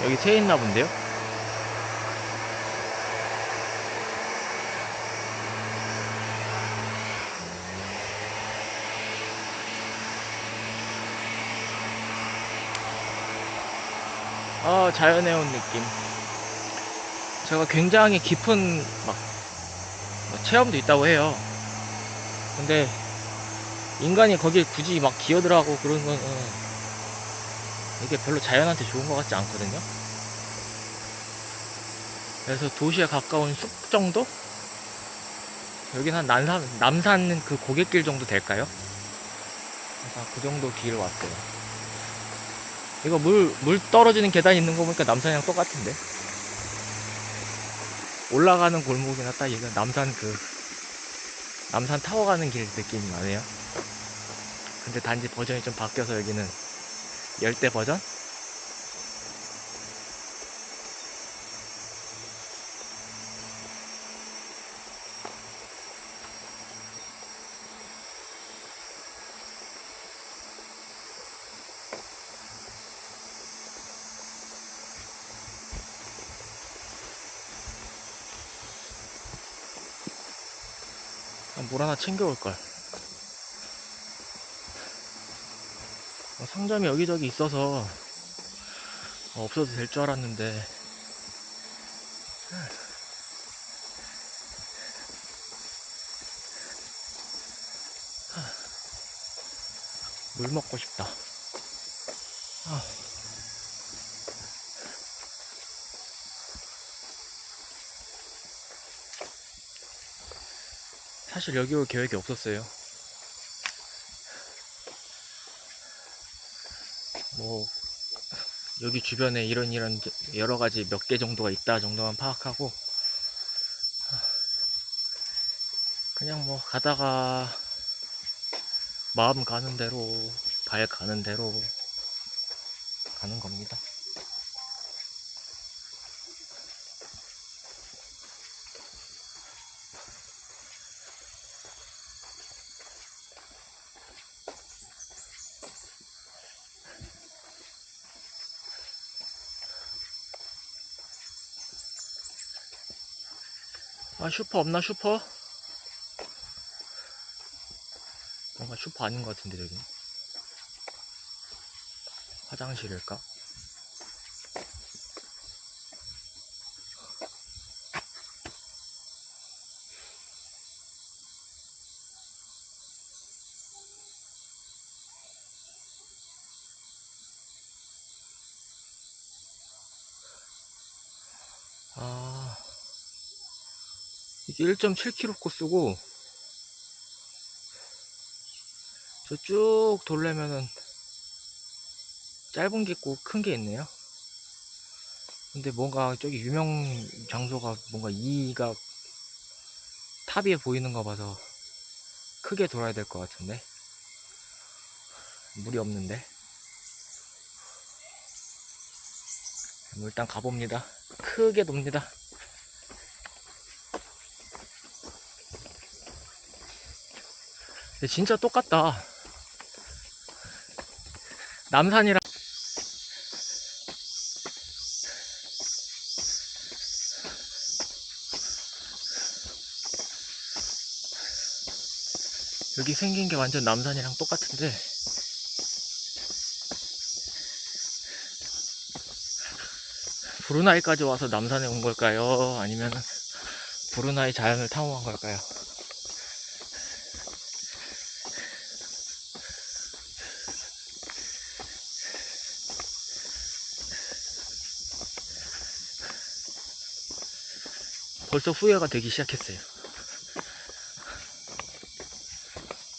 여기 새 있나 본데요? 아, 자연에 온 느낌. 제가 굉장히 깊은 체험도 있다고 해요. 근데 인간이 거길 굳이 막 기어들어가고 그런 건 이게 별로 자연한테 좋은 것 같지 않거든요. 그래서 도시에 가까운 숲 정도? 여긴 한 남산 그 고갯길 정도 될까요? 그래서 그 정도 길 왔어요. 이거 물 떨어지는 계단 있는 거 보니까 남산이랑 똑같은데? 올라가는 골목이나 딱 이거 남산 타워 가는 길 느낌이 나네요. 근데 단지 버전이 좀 바뀌어서 여기는 열대 버전? 물 하나 챙겨올걸. 상점이 여기저기 있어서 없어도 될 줄 알았는데 물 먹고 싶다. 아, 사실 여기 올 계획이 없었어요. 뭐 여기 주변에 이런 여러 가지 몇 개 정도가 있다 정도만 파악하고 그냥 뭐 가다가 마음 가는 대로 발 가는 대로 가는 겁니다. 아, 슈퍼 없나 슈퍼? 뭔가 슈퍼 아닌 것 같은데 저기 화장실일까? 아, 이게 1.7km 코스고 저 쭉 돌려면은 짧은 게 있고 큰 게 있네요. 근데 뭔가 저기 유명 장소가 뭔가 이가 탑 위에 보이는 거 봐서 크게 돌아야 될 것 같은데 물이 없는데 일단 가봅니다. 크게 돕니다. 근데 진짜 똑같다. 남산이랑 여기 생긴 게 완전 남산이랑 똑같은데 브루나이까지 와서 남산에 온 걸까요? 아니면 브루나이 자연을 탐험한 걸까요? 벌써 후회가 되기 시작했어요.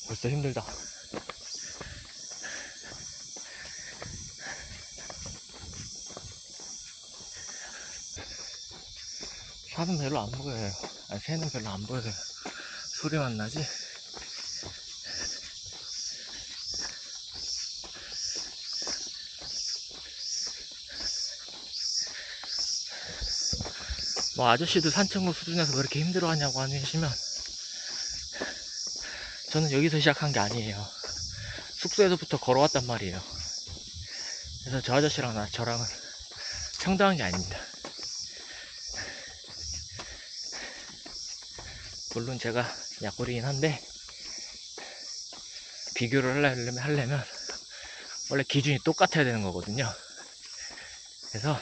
벌써 힘들다. 산은 별로 안 보여요. 아니, 새는 별로 안 보여요. 소리만 나지? 뭐 아저씨들 산책로 수준에서 왜 이렇게 힘들어 하냐고 하시면 저는 여기서 시작한 게 아니에요. 숙소에서부터 걸어왔단 말이에요. 그래서 저 아저씨랑 저랑은 평등한 게 아닙니다. 물론 제가 약골이긴 한데 비교를 하려면 원래 기준이 똑같아야 되는 거거든요. 그래서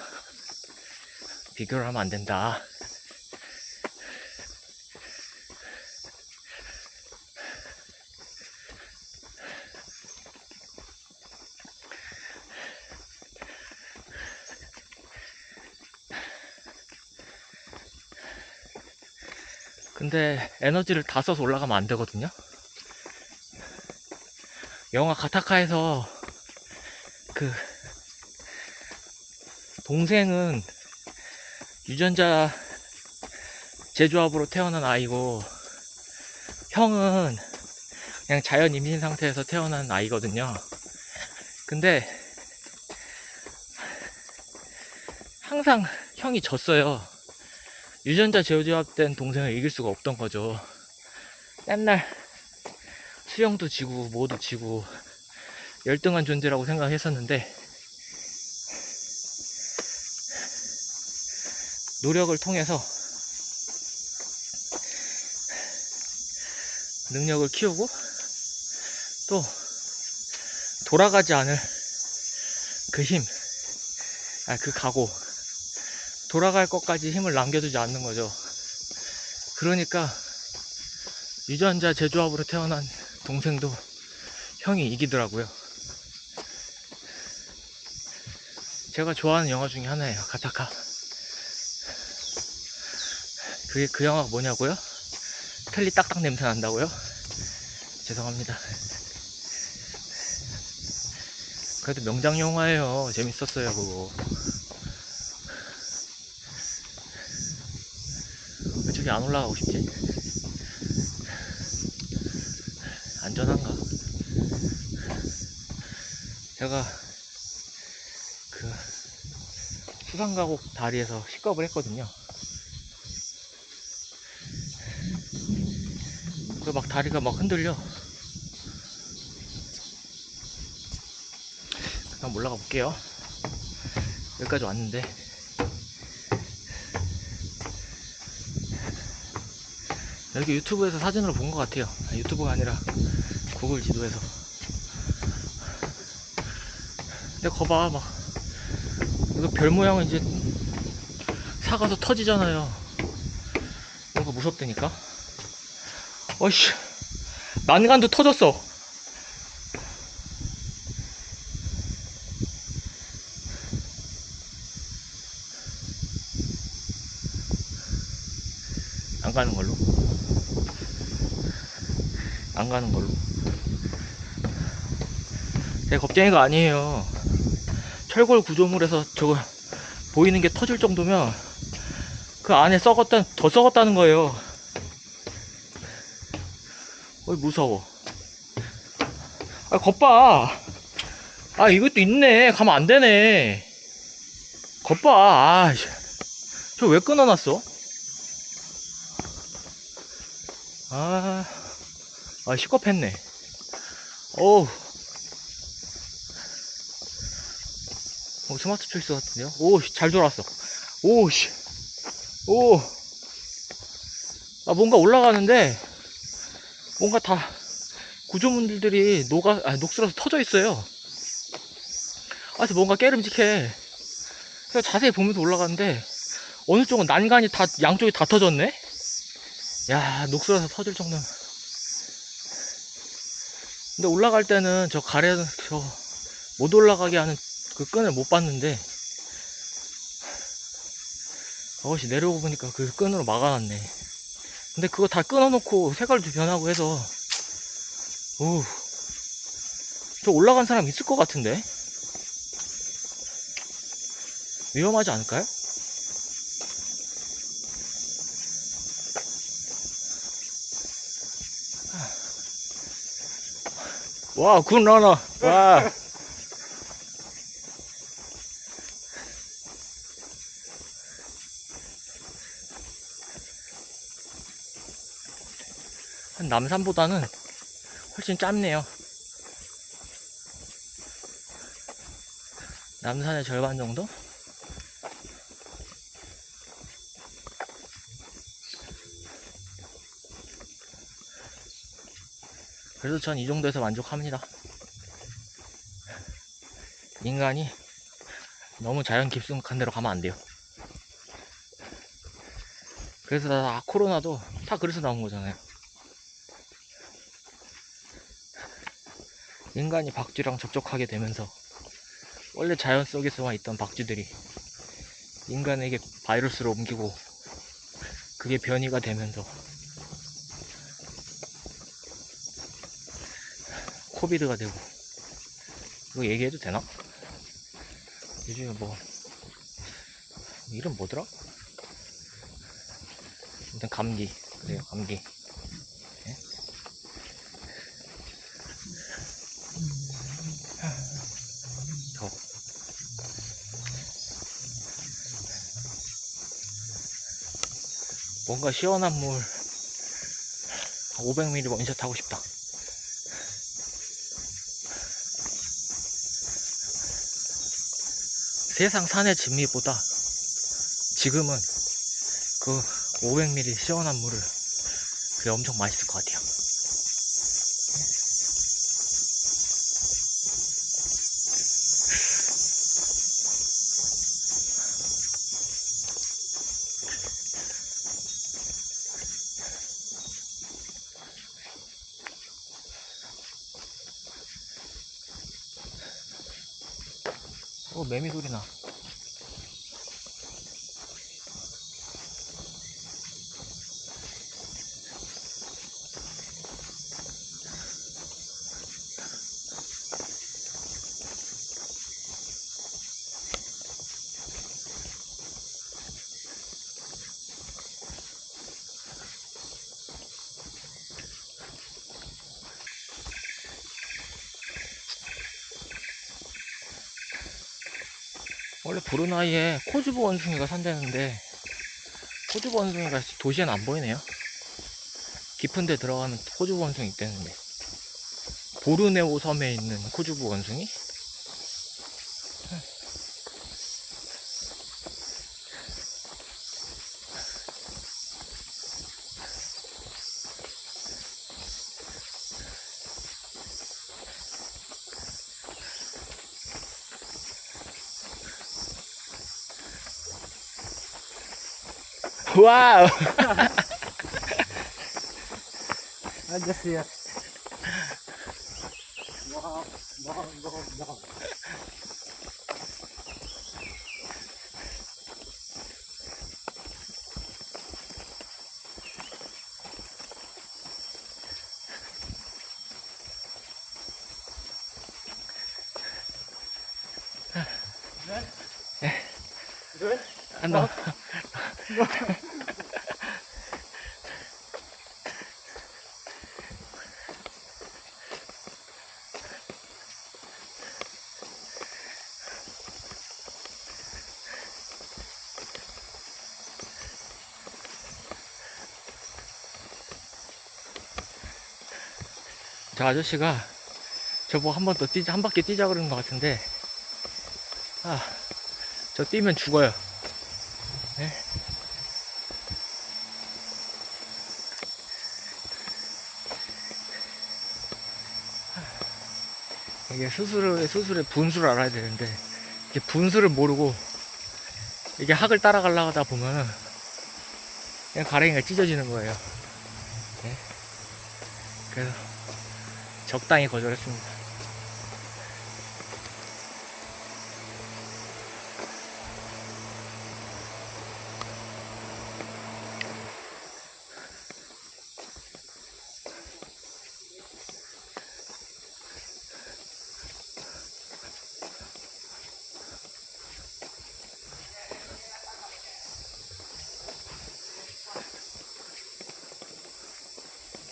비교를 하면 안 된다. 근데 에너지를 다 써서 올라가면 안 되거든요. 영화 가타카에서 그 동생은 유전자 재조합으로 태어난 아이고 형은 그냥 자연 임신 상태에서 태어난 아이거든요. 근데 항상 형이 졌어요. 유전자 재조합된 동생을 이길 수가 없던 거죠. 맨날 수영도 지고 뭐도 지고 열등한 존재라고 생각했었는데 노력을 통해서 능력을 키우고 또 돌아가지 않을 그 힘, 그 각오, 돌아갈 것까지 힘을 남겨두지 않는 거죠. 그러니까 유전자 재조합으로 태어난 동생도 형이 이기더라고요. 제가 좋아하는 영화 중에 하나예요. 가타카. 그게 그 영화가 뭐냐고요? 텔리 딱딱 냄새 난다고요? 죄송합니다. 그래도 명장 영화예요. 재밌었어요 그거. 왜 저기 안 올라가고 싶지? 안전한가? 제가 그 수상가곡 다리에서 식겁을 했거든요. 그 막 다리가 막 흔들려. 한번 올라가 볼게요. 여기까지 왔는데 여기 유튜브에서 사진으로 본 것 같아요. 유튜브가 아니라 구글 지도에서. 근데 거봐 막 이거 별 모양은 이제 사가서 터지잖아요. 뭔가 무섭다니까. 어이씨, 난간도 터졌어. 안 가는 걸로. 안 가는 걸로. 제 겁쟁이가 아니에요. 철골 구조물에서 저거 보이는 게 터질 정도면 그 안에 더 썩었다는 거예요. 어이, 무서워. 겉봐. 이것도 있네. 가면 안 되네. 겉봐. 저 왜 끊어놨어? 시겁했네. 어우. 스마트 초이스 같은데요? 오, 잘 돌아왔어. 오, 씨. 오. 뭔가 올라가는데, 뭔가 다, 구조물들이 녹슬어서 터져 있어요. 그래서 뭔가 깨름직해. 그래서 자세히 보면서 올라가는데, 어느 쪽은 난간이 양쪽이 다 터졌네? 야, 녹슬어서 터질 정도면. 근데 올라갈 때는 못 올라가게 하는 그 끈을 못 봤는데, 아저씨 내려오고 보니까 그 끈으로 막아놨네. 근데 그거 다 끊어놓고 색깔도 변하고 해서, 저 올라간 사람 있을 것 같은데? 위험하지 않을까요? 와, 굿 러너. 와. 남산보다는 훨씬 짧네요. 남산의 절반 정도? 그래서 전 이 정도에서 만족합니다. 인간이 너무 자연 깊숙한 데로 가면 안 돼요. 그래서 코로나도 다 그래서 나온 거잖아요. 인간이 박쥐랑 접촉하게 되면서 원래 자연 속에서만 있던 박쥐들이 인간에게 바이러스를 옮기고 그게 변이가 되면서 코비드가 되고. 이거 얘기해도 되나? 요즘에 뭐 이름 뭐더라? 일단 감기. 그래요, 감기. 예? 저 뭔가 시원한 물 500ml 원샷 하고 싶다. 세상 산의 진미보다 지금은 그 500ml 시원한 물을 그게 엄청 맛있을 것 같아요. 매미 소리 나. 원래 브루나이에 코주부 원숭이가 산다는데 코주부 원숭이가 도시엔 안 보이네요. 깊은 데 들어가는 코주부 원숭이 있다는데. 보르네오 섬에 있는 코주부 원숭이? 와우! 앉았어요. 뭐. 그래? 너. 저 아저씨가 저보고 한 번 더 뛰자, 한 바퀴 뛰자 그러는 것 같은데, 저 뛰면 죽어요. 네? 이게 수술의 분수를 알아야 되는데, 이게 분수를 모르고, 이게 학을 따라가려고 하다 보면은, 그냥 가랭이가 찢어지는 거예요. 네? 그래서, 적당히 거절했습니다.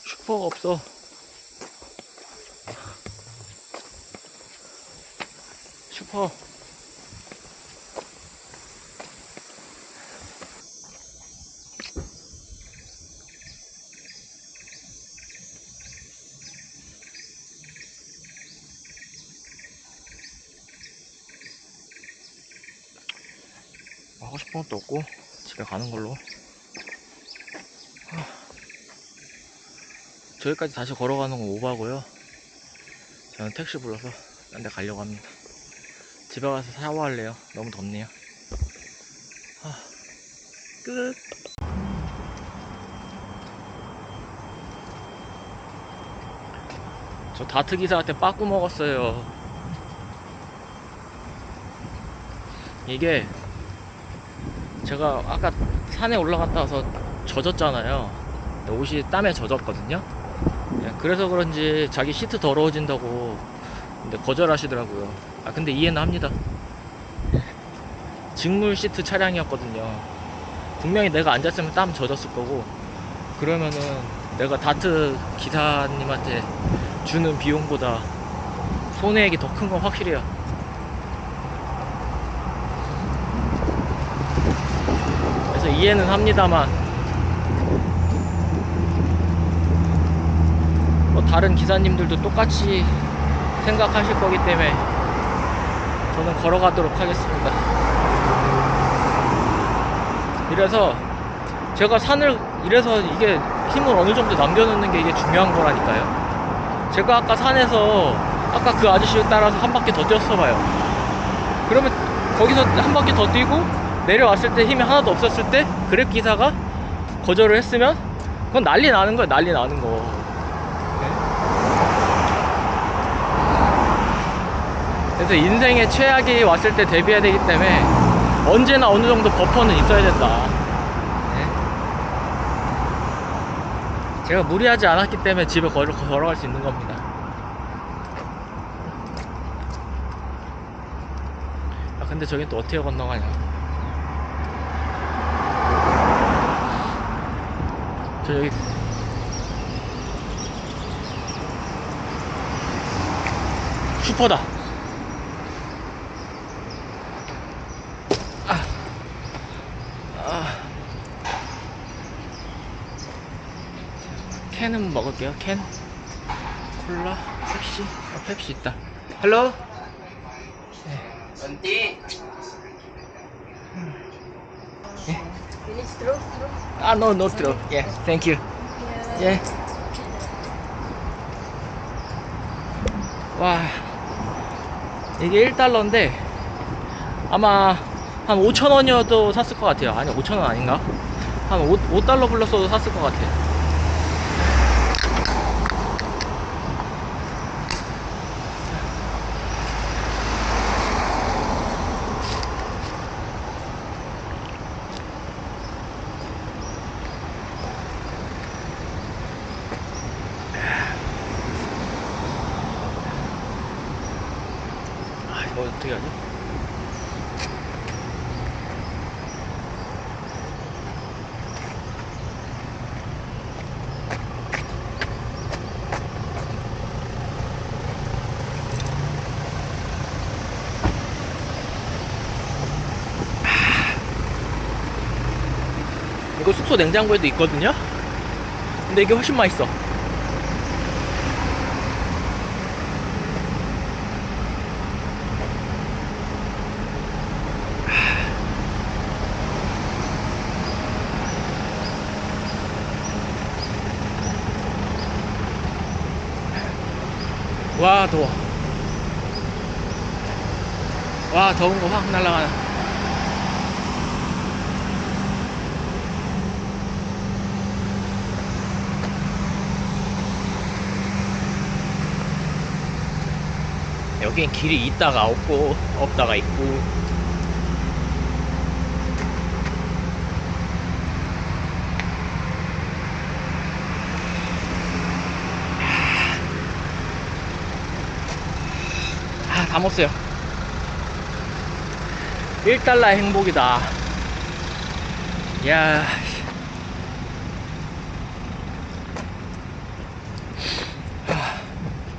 슈퍼가 없어. 슈퍼. 하고 싶은 것도 없고, 집에 가는 걸로. 저기까지 다시 걸어가는 건 오바고요. 저는 택시 불러서 딴 데 가려고 합니다. 집에 가서 샤워할래요. 너무 덥네요. 끝. 저 다트 기사한테 빠꾸 먹었어요. 이게 제가 아까 산에 올라갔다 와서 젖었잖아요. 옷이 땀에 젖었거든요. 그래서 그런지 자기 시트 더러워진다고 근데 거절하시더라고요. 근데 이해는 합니다. 직물 시트 차량이었거든요. 분명히 내가 앉았으면 땀 젖었을 거고, 그러면은 내가 다트 기사님한테 주는 비용보다 손해액이 더 큰 건 확실해요. 그래서 이해는 합니다만, 뭐 다른 기사님들도 똑같이 생각하실 거기 때문에 저는 걸어가도록 하겠습니다. 이래서 제가 산을 이래서 이게 힘을 어느 정도 남겨놓는 게 이게 중요한 거라니까요. 제가 아까 산에서 아까 그 아저씨 따라서 한 바퀴 더 뛰었어 봐요. 그러면 거기서 한 바퀴 더 뛰고 내려왔을 때 힘이 하나도 없었을 때 그랩 기사가 거절을 했으면 그건 난리 나는 거예요. 난리 나는 거. 그래서 인생의 최악이 왔을 때 대비해야 되기 때문에 언제나 어느 정도 버퍼는 있어야 된다. 네? 제가 무리하지 않았기 때문에 집에 걸어갈 수 있는 겁니다. 근데 저긴 또 어떻게 건너가냐. 저 여기 슈퍼다. 캔은 먹을게요. 캔, 콜라, 펩시. 펩시 있다. 헬로. Nanti. Finish through. No, no throw. Yeah, thank you. Yeah. 와, 이게 1달러인데 아마 한 5,000원이어도 샀을 것 같아요. 아니, 5,000원 아닌가? 한 5달러 불렀어도 샀을 것 같아요. 이거 어떻게 하지? 이거 숙소 냉장고에도 있거든요? 근데 이게 훨씬 맛있어. 와, 더워. 와, 더운 거 확 날아가네. 여긴 길이 있다가 없고 없다가 있고. 다 먹었어요. 1달러의 행복이다. 이야.